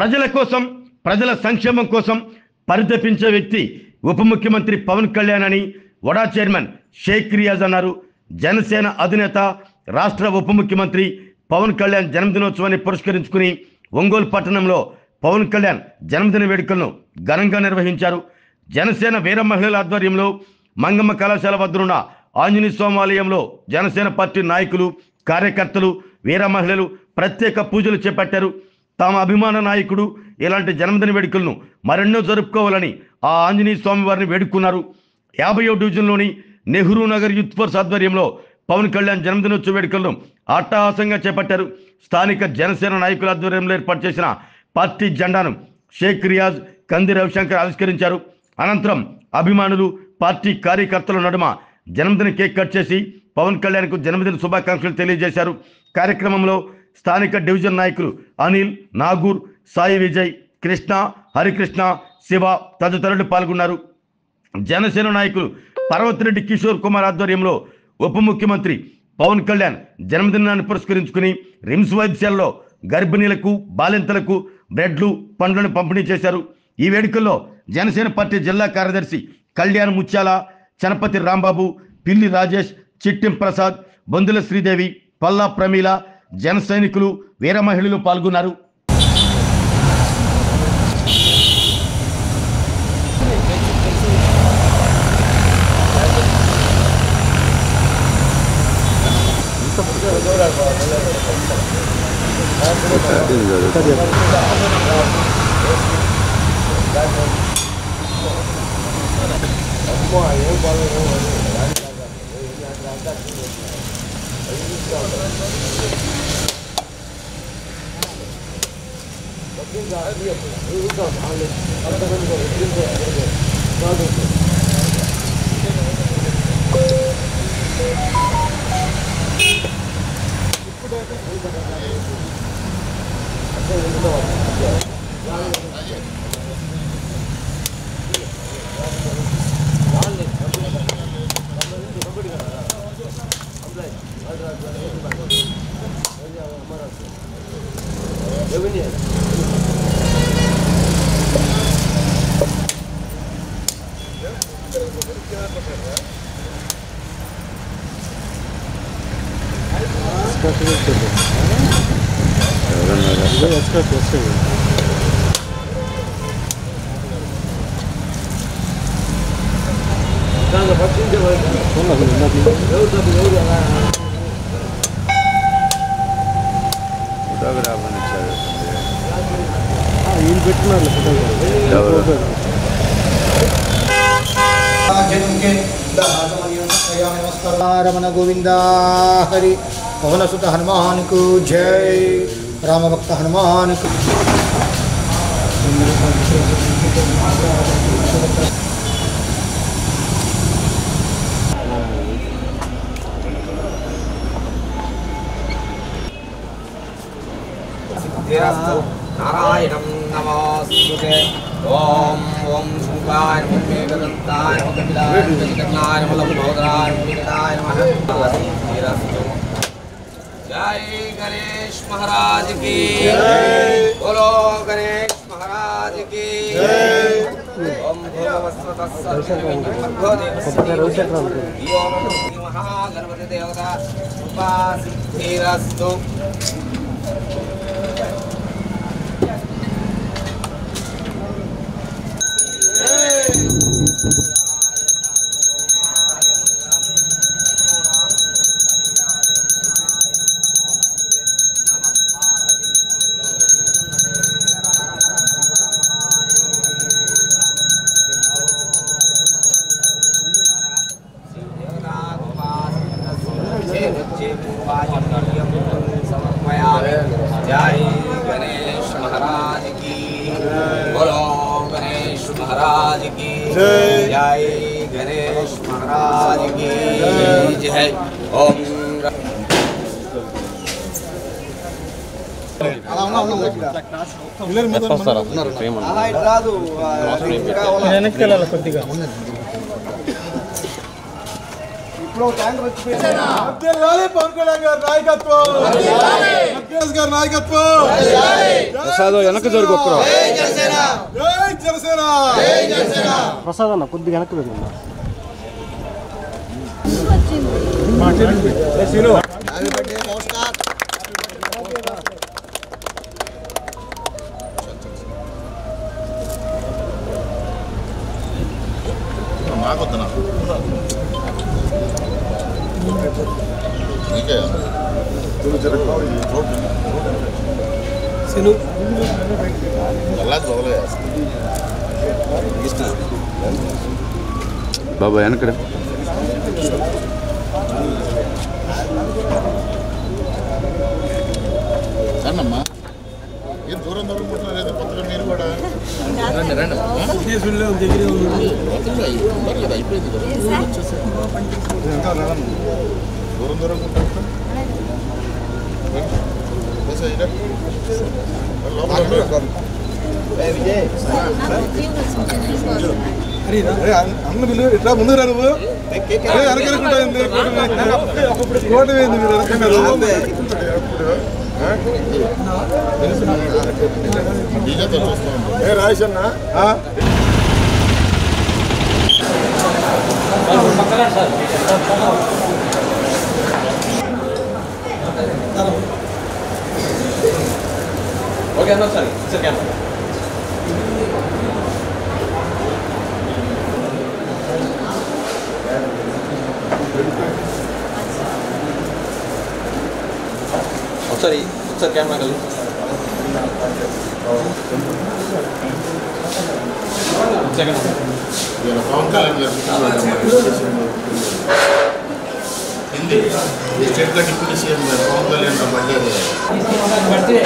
ప్రజల కోసం ప్రజల సంక్షేమం కోసం పరితపించే వ్యక్తి ఉప ముఖ్యమంత్రి పవన్ కళ్యాణ్ అని వడా చైర్మన్ షేక్ రియాజ్ అన్నారు. జనసేన అధినేత రాష్ట్ర ఉప ముఖ్యమంత్రి పవన్ కళ్యాణ్ జన్మదినోత్సవాన్ని పురస్కరించుకుని ఒంగోలు పట్టణంలో పవన్ కళ్యాణ్ జన్మదిన వేడుకలను ఘనంగా నిర్వహించారు. జనసేన వీర మహిళల ఆధ్వర్యంలో మంగమ్మ కళాశాల వద్దనున్న ఆంజనేయ స్వామి ఆలయంలో జనసేన పార్టీ నాయకులు కార్యకర్తలు వీర మహిళలు ప్రత్యేక పూజలు చేపట్టారు. తమ అభిమాన నాయకుడు ఇలాంటి జన్మదిన వేడుకలను మరెన్నో జరుపుకోవాలని ఆ ఆంజనేయ స్వామి వారిని వేడుకున్నారు. 50వ డివిజన్లోని నెహ్రూ నగర్ యూత్ ఫోర్స్ ఆధ్వర్యంలో పవన్ కళ్యాణ్ జన్మదినోత్సవ వేడుకలను అట్టహాసంగా చేపట్టారు. స్థానిక జనసేన నాయకుల ఆధ్వర్యంలో ఏర్పాటు చేసిన పార్టీ జెండాను షేక్ రియాజ్ కంది రవిశంకర్ ఆవిష్కరించారు. అనంతరం అభిమానులు పార్టీ కార్యకర్తల నడుమ జన్మదిన కేక్ కట్ చేసి పవన్ కళ్యాణ్కు జన్మదిన శుభాకాంక్షలు తెలియజేశారు. కార్యక్రమంలో స్థానిక డివిజన్ నాయకులు అనిల్, నాగూర్, సాయి విజయ్, కృష్ణ, హరికృష్ణ, శివ తదితరులు పాల్గొన్నారు. జనసేన నాయకులు పర్వతిరెడ్డి కిషోర్ కుమార్ ఆధ్వర్యంలో ఉప ముఖ్యమంత్రి పవన్ కళ్యాణ్ జన్మదినాన్ని పురస్కరించుకుని రిమ్స్ వైద్యశాలలో గర్భిణీలకు బాలింతలకు బ్రెడ్లు పండ్లను పంపిణీ చేశారు. ఈ వేడుకల్లో జనసేన పార్టీ జిల్లా కార్యదర్శి కళ్యాణ్ ముత్యాల, చనపతి రాంబాబు, పిల్లి రాజేష్, చిట్టిం ప్రసాద్, బొందుల శ్రీదేవి, పల్లా ప్రమీల, జన సైనికులు వీర మహిళలు పాల్గొన్నారు. रमण गोविंदा हरि पवन सुत हनुमान को जय राम भक्त हनुमान को नारायणं नमोस्तुते ओम ओम शंकाय नमः वेददत्ताय नमः कपिलाय नमः जगन्नाय नमः लंबोदराय नमः विकटाय नमः जय गणेश महाराज की जय बोलो गणेश महाराज की जय ओम भूर्भुवस्सुतः सर्वदेवस्य ओम महागणपति देवता उपासिद्धिरस्तु जय गणेश महाराज की बोलो गणेश महाराज की जय गणेश महाराज की जय ओम పవన్ కళ్యాణ్ గారి నాయకత్వం, గారి నాయకత్వం. ప్రసాదం వెనక్కి జరుగు. జై జనసేన. ప్రసాద్ అన్న కొద్దిగా వెనక్కి వెళ్ళిందా? బాబా వెనకడ అన్నమ్మా ఏం దూరం దూరం ఉంటున్నారు కొత్తగా మీరు కూడా అయిపోయింది దూరం దూరం ఉంటారు. అన్న బిల్లు ఇట్లా ముందు రా నువ్వు వెనకనుకుంటుంది కోటి వేయింది మీరు రాజేష్ అన్న ఓకే అన్న సరే సరే కెమెరా ఒకసారి కెమెరా కలిసి పవన్ కళ్యాణ్ గారు హిందీ స్టేట్ గా deputy CM Pawan Kalyan birthday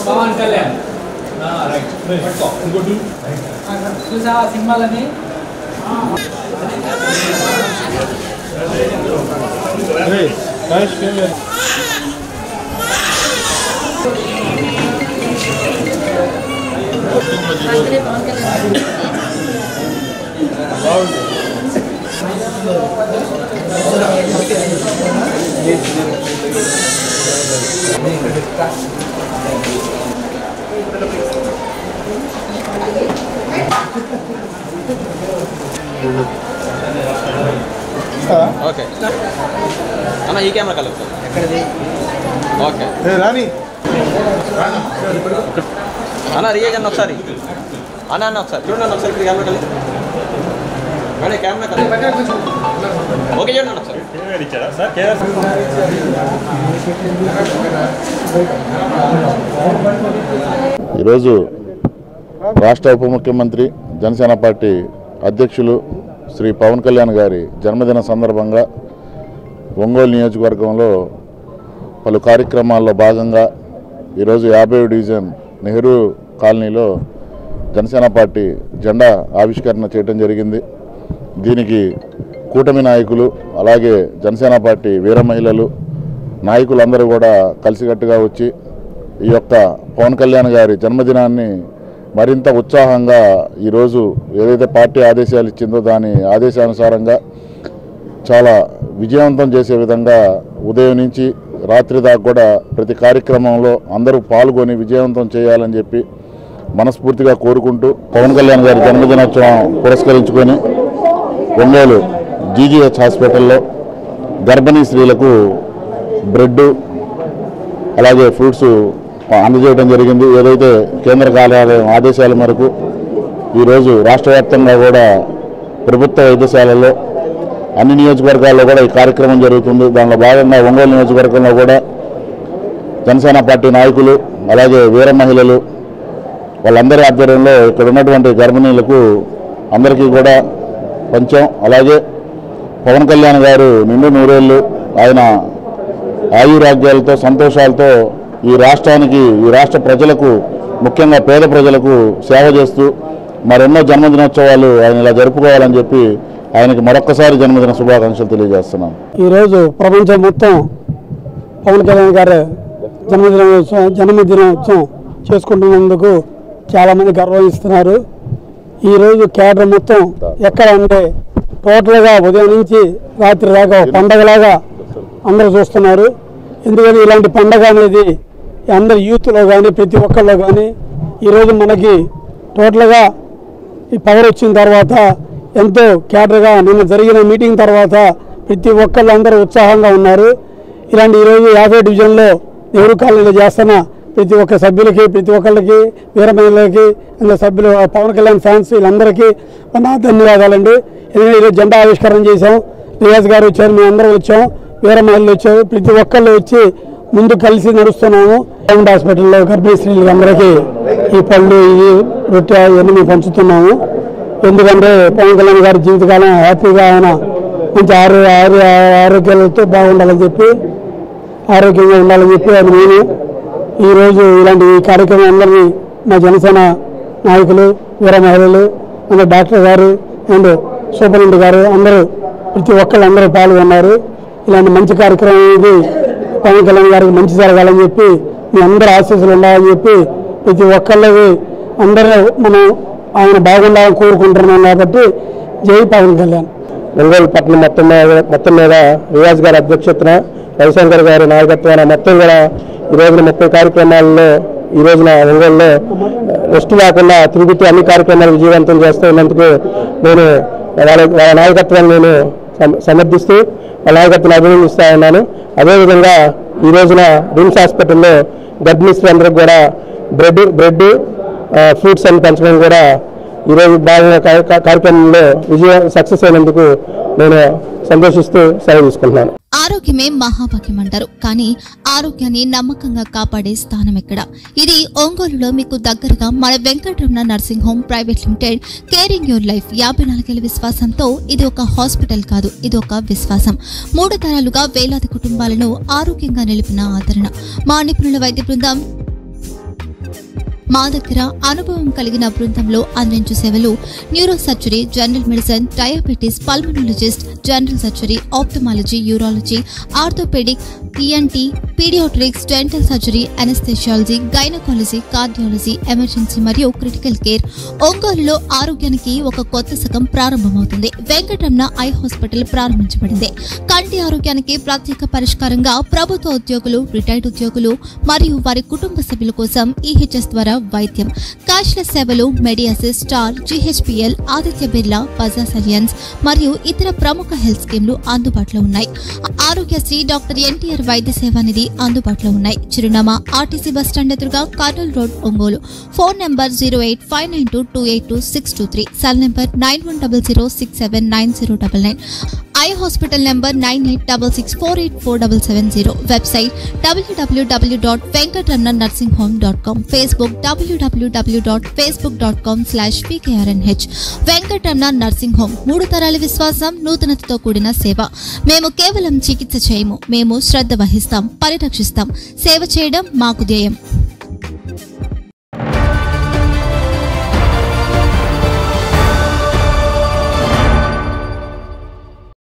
Pawan Kalyan చూసా సినిమాలని ఓకే అన్న ఈ కెమెరా కలుగుతా ఓకే రాని అన్న రియాజ్ అన్న ఒకసారి అన్న అన్న ఒకసారి చూడండి అన్న ఒకసారి ఇక్కడ కెమెరా కలిగి అనే కెమెరా కలిగి ఓకే చూడండి అన్న ఒకసారి ఈరోజు రాష్ట్ర ఉప ముఖ్యమంత్రి జనసేన పార్టీ అధ్యక్షులు శ్రీ పవన్ కళ్యాణ్ గారి జన్మదిన సందర్భంగా ఒంగోలు నియోజకవర్గంలో పలు కార్యక్రమాల్లో భాగంగా ఈరోజు 50వ డివిజన్ నెహ్రూ కాలనీలో జనసేన పార్టీ జెండా ఆవిష్కరణ చేయడం జరిగింది. దీనికి కూటమి నాయకులు అలాగే జనసేన పార్టీ వీర మహిళలు నాయకులందరూ కూడా కలిసికట్టుగా వచ్చి ఈ యొక్క పవన్ కళ్యాణ్ గారి జన్మదినాన్ని మరింత ఉత్సాహంగా ఈరోజు ఏదైతే పార్టీ ఆదేశాలు ఇచ్చిందో దాని ఆదేశానుసారంగా చాలా విజయవంతం చేసే విధంగా ఉదయం నుంచి రాత్రి దాకా కూడా ప్రతి కార్యక్రమంలో అందరూ పాల్గొని విజయవంతం చేయాలని చెప్పి మనస్ఫూర్తిగా కోరుకుంటూ పవన్ కళ్యాణ్ గారి జన్మదినోత్సవం పురస్కరించుకొని ఒంగోలు జీజీహెచ్ హాస్పిటల్లో గర్భిణీ స్త్రీలకు బ్రెడ్ అలాగే ఫ్రూట్స్ అందజేయడం జరిగింది. ఏదైతే కేంద్ర కార్యాలయం ఆదేశాల మేరకు ఈరోజు రాష్ట్ర వ్యాప్తంగా కూడా ప్రభుత్వ వైద్యశాలల్లో అన్ని నియోజకవర్గాల్లో కూడా ఈ కార్యక్రమం జరుగుతుంది. దానిలో భాగంగా ఒంగోలు నియోజకవర్గంలో కూడా జనసేన పార్టీ నాయకులు అలాగే వీర మహిళలు వాళ్ళందరి ఆధ్వర్యంలో ఇక్కడ ఉన్నటువంటి గర్భిణీలకు అందరికీ కూడా పంచాం. అలాగే పవన్ కళ్యాణ్ గారు నిండు నూరేళ్ళు ఆయన ఆయురాగ్యాలతో సంతోషాలతో ఈ రాష్ట్రానికి ఈ రాష్ట్ర ప్రజలకు ముఖ్యంగా పేద ప్రజలకు సేవ చేస్తూ మరెన్నో జన్మదినోత్సవాలు ఆయన ఇలా జరుపుకోవాలని చెప్పి ఆయనకి మరొక్కసారి జన్మదిన శుభాకాంక్షలు తెలియజేస్తున్నాను. ఈరోజు ప్రపంచం మొత్తం పవన్ కళ్యాణ్ గారు జన్మదినోత్సవం చేసుకుంటున్నందుకు చాలామంది గర్వహిస్తున్నారు. ఈరోజు కేడర్ మొత్తం ఎక్కడ అంటే టోటల్గా ఉదయం నుంచి రాత్రి దాకా పండగలాగా అందరూ చూస్తున్నారు. ఎందుకంటే ఇలాంటి పండగ అనేది అందరు యూత్లో కానీ ప్రతి ఒక్కరిలో కానీ ఈరోజు మనకి టోటల్గా ఈ పవర్ వచ్చిన తర్వాత ఎంతో కేడర్గా నిన్న జరిగిన మీటింగ్ తర్వాత ప్రతి ఒక్కళ్ళు అందరూ ఉత్సాహంగా ఉన్నారు. ఇలాంటి ఈరోజు 50 డివిజన్లో నెహ్రూ కాలనీలో చేస్తున్న ప్రతి ఒక్క సభ్యులకి ప్రతి ఒక్కళ్ళకి వీర మహిళలకి ఇంకా సభ్యులు పవన్ కళ్యాణ్ ఫ్యాన్స్ వీళ్ళందరికీ నా ధన్యవాదాలండి. ఎందుకంటే ఈరోజు జెండా ఆవిష్కరణ చేసాం, రియాజ్ గారు వచ్చారు, మేము అందరం వచ్చాం, వీర మహిళలు వచ్చారు, ప్రతి ఒక్కళ్ళు వచ్చి ముందు కలిసి నడుస్తున్నాము. గవర్నమెంట్ హాస్పిటల్లో గర్భిణీ స్త్రీలకి అందరికీ ఈ పళ్ళు ఈ రొట్టె ఇవన్నీ మేము పంచుతున్నాము. ఎందుకంటే పవన్ కళ్యాణ్ గారి జీవితకాలం హ్యాపీగా ఆయన మంచి ఆరోగ్యాలతో బాగుండాలని చెప్పి ఆరోగ్యంగా ఉండాలని చెప్పి ఆయన నేను ఈరోజు ఇలాంటి కార్యక్రమం అందరినీ మా జనసేన నాయకులు వీర మహిళలు అండ్ డాక్టర్ గారు అండ్ సూపరింటెండెంట్ గారు అందరూ ప్రతి ఒక్కళ్ళు అందరూ పాల్గొన్నారు. ఇలాంటి మంచి కార్యక్రమం ఇది పవన్ కళ్యాణ్ గారికి మంచి జరగాలని చెప్పి మీ అందరూ ఆశీస్సులు ఉండాలని చెప్పి ప్రతి ఒక్కళ్ళకి అందరూ మనం ఆయన బాగుండాలని కోరుకుంటున్నాం. కాబట్టి జై పవన్ కళ్యాణ్. ఒంగోలు పట్టణం మొత్తం మీద రియాజ్ గారి అధ్యక్షతన రవిశంకర్ గారి నాయకత్వాన మొత్తం కూడా ఈ రోజున 30 కార్యక్రమాల్లో ఈ రోజున ఒంగోలులో రెస్ట్ లేకుండా తిరుగుతూ అన్ని కార్యక్రమాలు విజయవంతం చేస్తూ ఉన్నందుకు నేను వాళ్ళ నాయకత్వాన్ని నేను సమర్థిస్తూ వాళ్ళ నాయకత్వాన్ని అభినందిస్తూ ఉన్నాను. అదేవిధంగా ఈ రోజున రిమ్స్ హాస్పిటల్లో గర్భిణీ స్త్రీలందరికీ కూడా బ్రెడ్ ఫ్రూట్స్ అన్ని పంచడం కూడా ఈరోజు భాగంగా కార్యక్రమంలో సక్సెస్ అయినందుకు నేను సంతోషిస్తూ సెలవు తీసుకుంటున్నాను. ఆరోగ్యమే మహాభాగ్యం అంటారు, కానీ ఆరోగ్యాన్ని నమ్మకంగా కాపాడే స్థానం ఎక్కడ? ఇది ఒంగోలులో మీకు దగ్గరగా మన Venkataramana nursing home private limited. Caring your life 54 ఏళ్ల విశ్వాసంతో ఇది ఒక హాస్పిటల్ కాదు, ఇది ఒక విశ్వాసం. 3 తరాలుగా వేలాది కుటుంబాలను ఆరోగ్యంగా నిలిపిన ఆదరణ. మా నిపుణుల వైద్య బృందం మా దగ్గర అనుభవం కలిగిన బృందంలో అందించే సేవలు neuro surgery, general medicine, diabetes, pulmonologist, general surgery, ophthalmology, urology, orthopaedic, ENT, paediatrics, dental surgery, anaesthesiology, gynaecology, cardiology, emergency మరియు క్రిటికల్ కేర్. ఒంగోలులో ఆరోగ్యానికి ఒక కొత్త శకం ప్రారంభమవుతుంది. వెంకటరమణ ఐ హాస్పిటల్ ప్రారంభించబడింది. కంటి ఆరోగ్యానికి ప్రత్యేక పరిష్కారంగా ప్రభుత్వ ఉద్యోగులు, రిటైర్డ్ ఉద్యోగులు మరియు వారి కుటుంబ సభ్యుల కోసం ఈహెచ్ఎస్ ద్వారా వైద్యం. క్యాష్లెస్ సేవలు Medi Assist, Star, GHPL, Aditya Birla, Bajaj Allianz మరియు ఇతర ప్రముఖ హెల్త్ స్కీమ్లు అందుబాటులో ఉన్నాయి. ఆరోగ్యశ్రీ, డాక్టర్ ఎన్టీఆర్ వైద్య సేవా నిధి అందుబాటులో ఉన్నాయి. చిరునామా ఆర్టీసీ బస్టాండ్ ఎదురుగా, Kurnool road, Ongole. Phone number 08592282623, cell number 9100679099, eye hospital number 9866484770, website www.venkatramanarsinghome.com, Facebook www.facebook.com/pkrnh. Venkataramana nursing home 3 తరాల విశ్వాసం, నూతనతతో కూడిన సేవ. మేము కేవలం చికిత్స చేయము, మేము శ్రద్ధ వహిస్తాం, పరిరక్షిస్తాం. సేవ చేయడం మాకు ధ్యేయం.